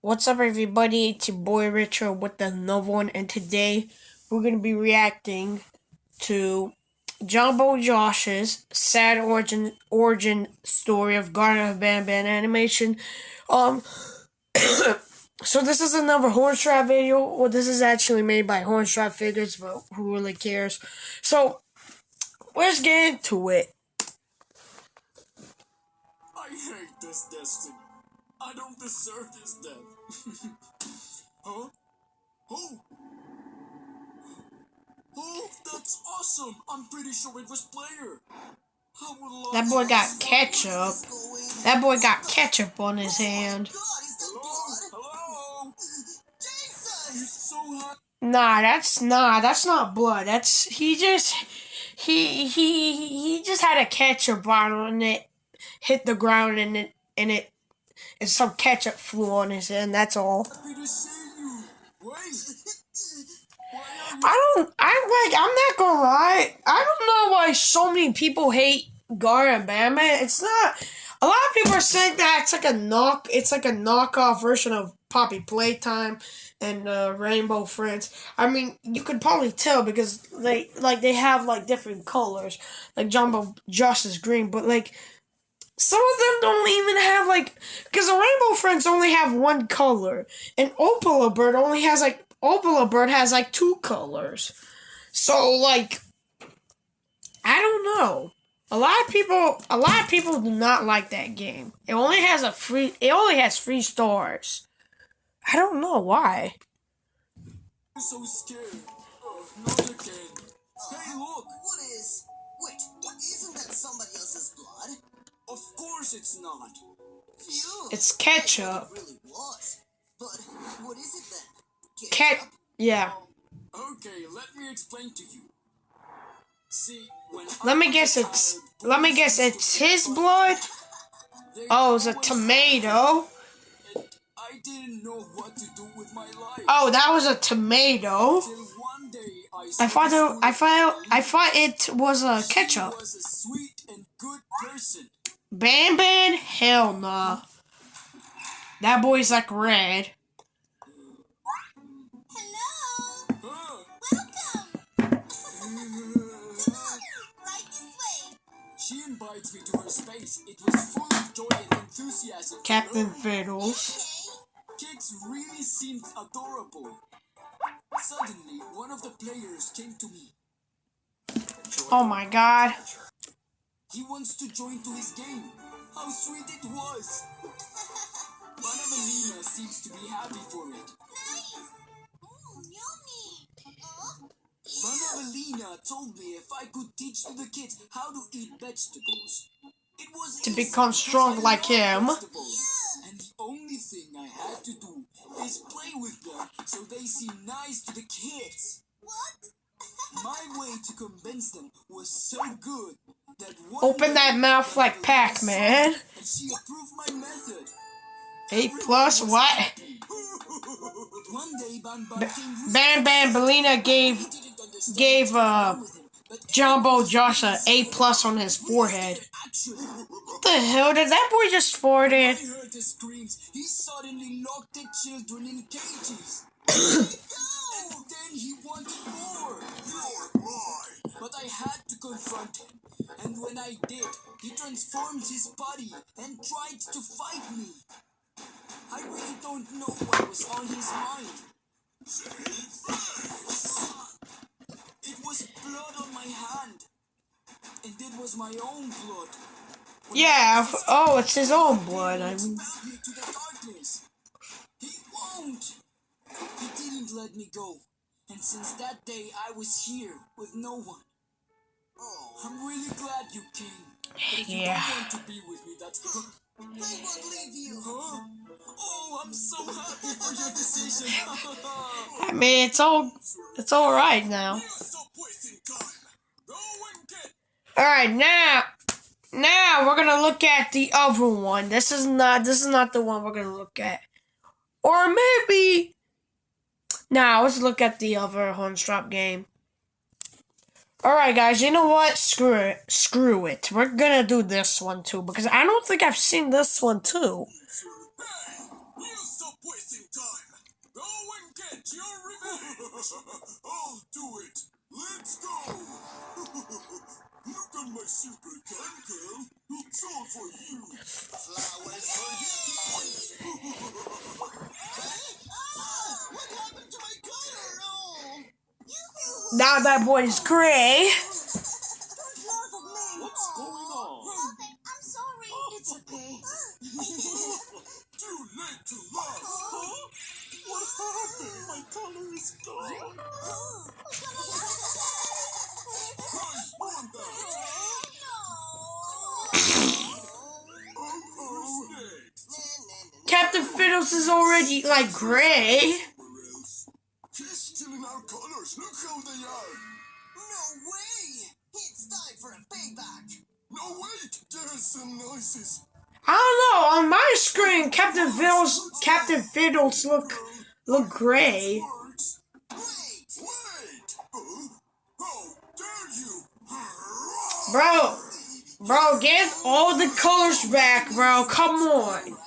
What's up, everybody? It's your boy Richard with another one, and today we're gonna be reacting to Jumbo Josh's sad origin story of Garden of Banban animation. Um, so this is another Hornstromp video. Well, this is actually made by Hornstromp Figures, but who really cares? So let's get into it. I hate this destiny. I don't deserve this death. Huh? Oh! Oh, that's awesome! I'm pretty sure it was Player. I would love That boy got ketchup. That boy got ketchup on his hand. Hello? It's so hot. That's not blood. He just had a ketchup bottle and it hit the ground and some ketchup flew on his hand. That's all. Happy to see you. Wait. Why are you... I'm not gonna lie. I don't know why so many people hate Gar and Batman. It's not. A lot of people are saying that it's like a knockoff version of Poppy Playtime and Rainbow Friends. I mean, you could probably tell because they have like different colors. Like Jumbo Josh is green, but like some of them don't even have like, because the Rainbow Friends only have one color, and Opila Bird has like two colors. So like, I don't know. A lot of people do not like that game. It only has 3 stars. I don't know why. I'm so scared? Not again. Hey, look! Wait, isn't that somebody else's blood? Of course it's not. Phew. It's ketchup. It really was. But what is it then? Yeah. Okay, let me explain to you. See, when Let me guess it's his blood? Oh, it's a tomato. I didn't know what to do with my life. Oh, that was a tomato. Till one day I thought it was a ketchup. was a sweet and good person. Banban? Hell nah. That boy's like red. Hello. Huh? Welcome. Come on, right this way. She invites me to her space. It was full of joy and enthusiasm. Captain Fiddles. Kids really seemed adorable. Suddenly, one of the players came to me. Oh my god. He wants to join to his game. How sweet it was! Banavalina seems to be happy for it. Nice. Yummy. Banavalina told me if I could teach the kids how to eat vegetables. It was To easy become because strong I like love him. vegetables. And the only thing I had to do is play with them so they seem nice to the kids. What? My way to convince them was so good that one Open day that mouth like Pac-Man. and she approved my method. A plus what? One day Ban came Bam Bam Belina gave Jumbo Josh a A plus on his forehead. actually. What the hell did that boy just farted? I heard the screams. He suddenly locked the children in cages. And then he wanted more. You're mine. But I had to confront him. And when I did, he transformed his body and tried to fight me. I really don't know what was on his mind. It was blood on my hand. And it was my own blood. Yeah, oh, it's his own blood. I mean, Expelled me to the darkness. He won't. He didn't let me go. And since that day, I was here with no one. Oh, I'm really glad you came. But if you yeah. don't want to be with me, that's... I won't leave you. Huh? Oh, I'm so happy for your decision. I mean, it's all right now. Stop wasting time. Go and get... All right, now we're gonna look at the other one. This is not the one we're gonna look at, or maybe. Now let's look at the other Hornstromp game. All right, guys. You know what? Screw it. We're gonna do this one too because I don't think I've seen this one too. Hey, you stop wasting I'll do it. Let's go. Look at my super gun, girl. It's all for you. Flowers for you, kids. What happened to my color? Oh. Now that boy's gray. What's going on? Nothing. I'm sorry. It's okay. Too late to laugh. Huh? What happened? My color is gone. I want that. Who's next? Captain Fiddles is already like gray. Somewhere else. He's stealing our colors. Look how they are. No way. It's time for a payback. No, wait. There's some noises. I don't know. On my screen, Captain Fiddles look gray. Works. Wait. How dare you? Bro, get all the colors back, bro. Come on.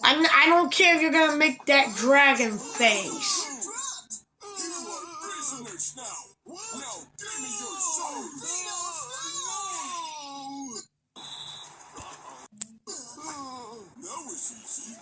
I don't care if you're gonna make that dragon face. Trapped. You are prisoners now. Now give me your sword. That was easy.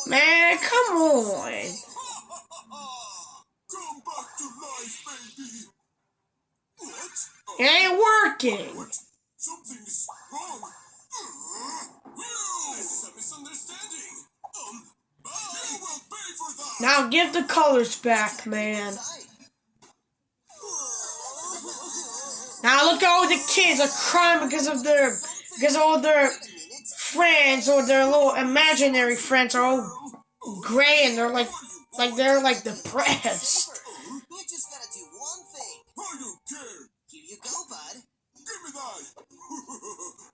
Man, come on. Come back to life, baby. What? It ain't working. Something is wrong. This is a misunderstanding. You will pay for that. Now give the colors back, man. Now look at all the kids are crying because all their friends or their little imaginary friends are all gray and they're like depressed. You just gotta do one thing. I don't care. Here you go, bud. Give me that.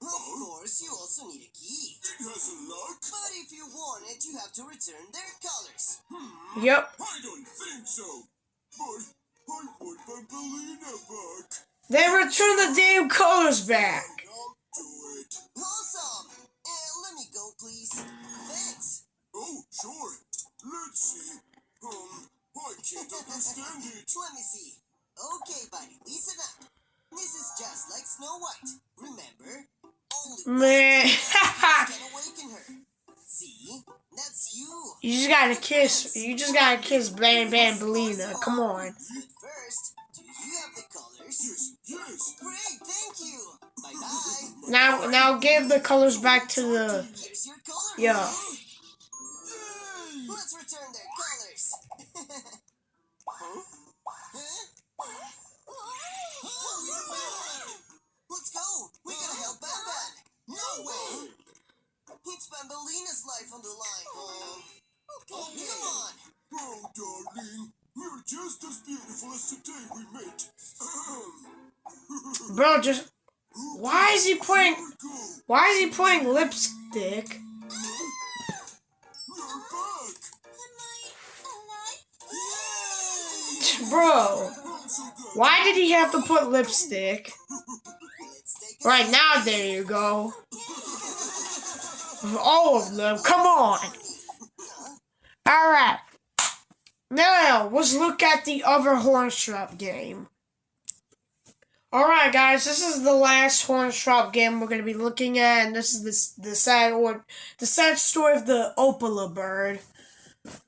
Of course, you also need a key. It has a lock. But if you want it, you have to return their colors. Yep. I don't think so. But I want Bambolina back. They return the damn colors back. I'll do it. Awesome! Let me go, please. Thanks. Oh, sure. Let's see. I can't understand it. Let me see. Okay, buddy, listen up. This is just like Snow White. Remember? Only Man. can awaken her. See? That's you. You just gotta kiss Bambolina. Come on. But first, do you have the colors? Yes. Great, thank you. Bye-bye. Now give the colors back to the Here's your color. yeah. Let's return their colors. Huh? Let's go. We gotta help Bamban. No way. It's Bambolina's life on the line. Okay. Come on. Oh, darling. You're just as beautiful as the day we met. Bro, just why is he putting lipstick? You're back. Bro, I'm so glad. why did he have to put lipstick? Let's take Right now, there you go. All of them, come on. Alright. Now, let's look at the other Hornstromp game. Alright, guys, this is the last Hornstromp game we're going to be looking at, and this is the sad story of the Opila bird. Good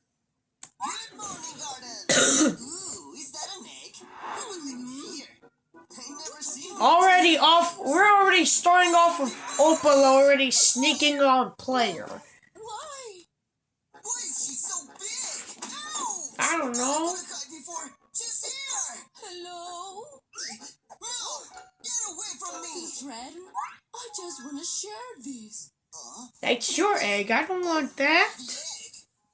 morning, Garden. Ooh, is that an egg? Who would leave it here? I never seen one. We're already starting off with Opila already sneaking on player. Why? Why is she so big? Ow! I don't know. I could've cried before. She's here. Hello? No! Get away from me! Fred, I just want to share this. That's your egg. I don't want that. The egg?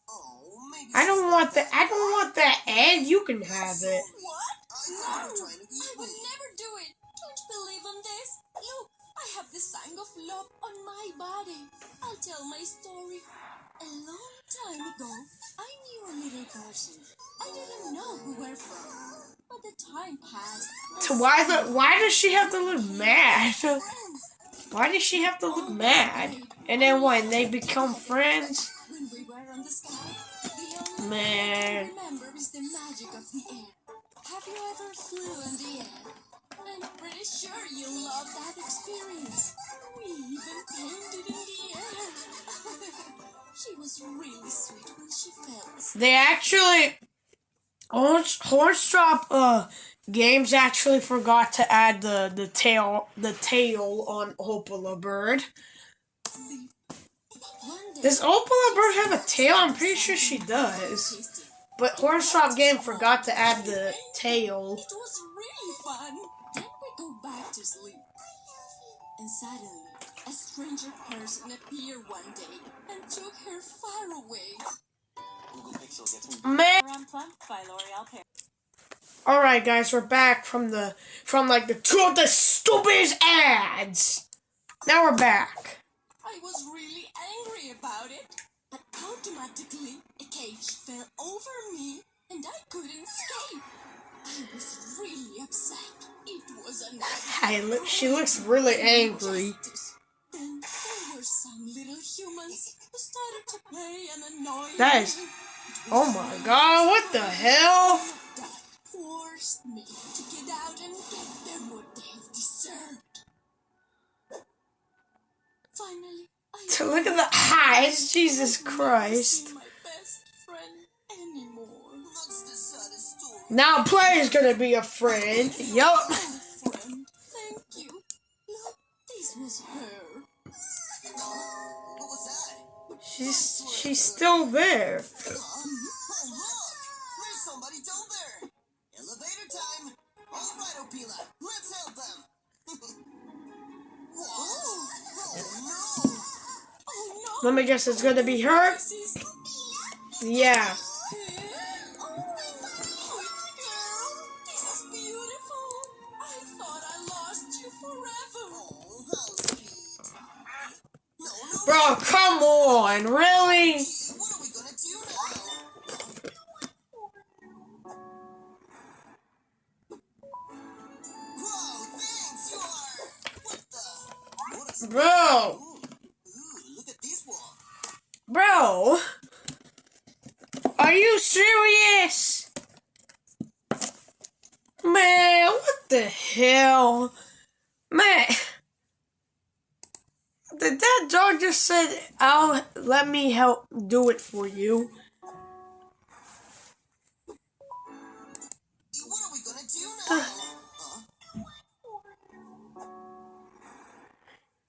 Oh, maybe I don't want that egg. You can have it. What? I thought you were trying to eat me. I would never do it. Don't you believe in this? Look, I have the sign of love on my body. I'll tell my story. A long time ago, I knew a little person. I didn't know who we're from. But the time passed. So why does she have to look mad? Friends. Why does she have to look mad? And then when they become friends? When we were on the sky, the only Man. Remember is the magic of the air. Have you ever flew in the air? I'm pretty sure you love that experience. We even painted in the air. She was really sweet when she fell asleep. They actually, Hornstromp games actually forgot to add the tail on Opila bird. Does Opila bird have a tail? I'm pretty sure she does. But Hornstromp game forgot to add the tail. It was really fun. Then we go back to sleep. And suddenly, a stranger person appeared one day and took her far away. Man. By L'Oreal Paris. Alright guys, we're back from like the two of the stupidest ads. Now we're back. I was really angry about it, but automatically a cage fell over me and I couldn't escape. I was really upset. It was a nightmare. She looks really angry. Then there were some little humans who started to play and annoy That me. is, oh my god, what the hell? That forced me to get out and get them what they deserved. Finally, To look at the eyes, Jesus Christ. my best friend anymore. That's the saddest story. Now Player's gonna be a friend. Yup. Friend, thank you. Look, this was her. What was that? She's still there. Oh, look! There's somebody down there! Elevator time! Alright, Opila, let's help them! What? Oh no! Let me guess, it's gonna be her? This is Yeah. Oh my girl, this is beautiful. I thought I lost you forever. Oh, how sweet! No, no, Bro, come on, really? what are we gonna do now? Whoa, thanks, you are... What the... What is... Bro, Ooh, look at this wall. bro. Are you serious? Man, what the hell? Man. Did that dog just said, let me help do it for you? What are we gonna do now?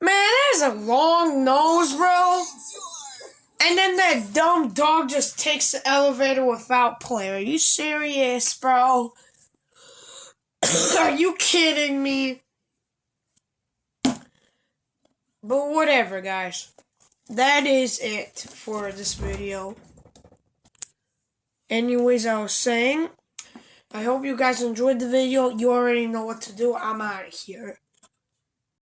Man, there's a long nose, bro. Thanks, you are... And then that dumb dog just takes the elevator without Player. Are you serious, bro? Are you kidding me? But whatever, guys. That is it for this video. Anyways, I was saying, I hope you guys enjoyed the video. You already know what to do. I'm out of here.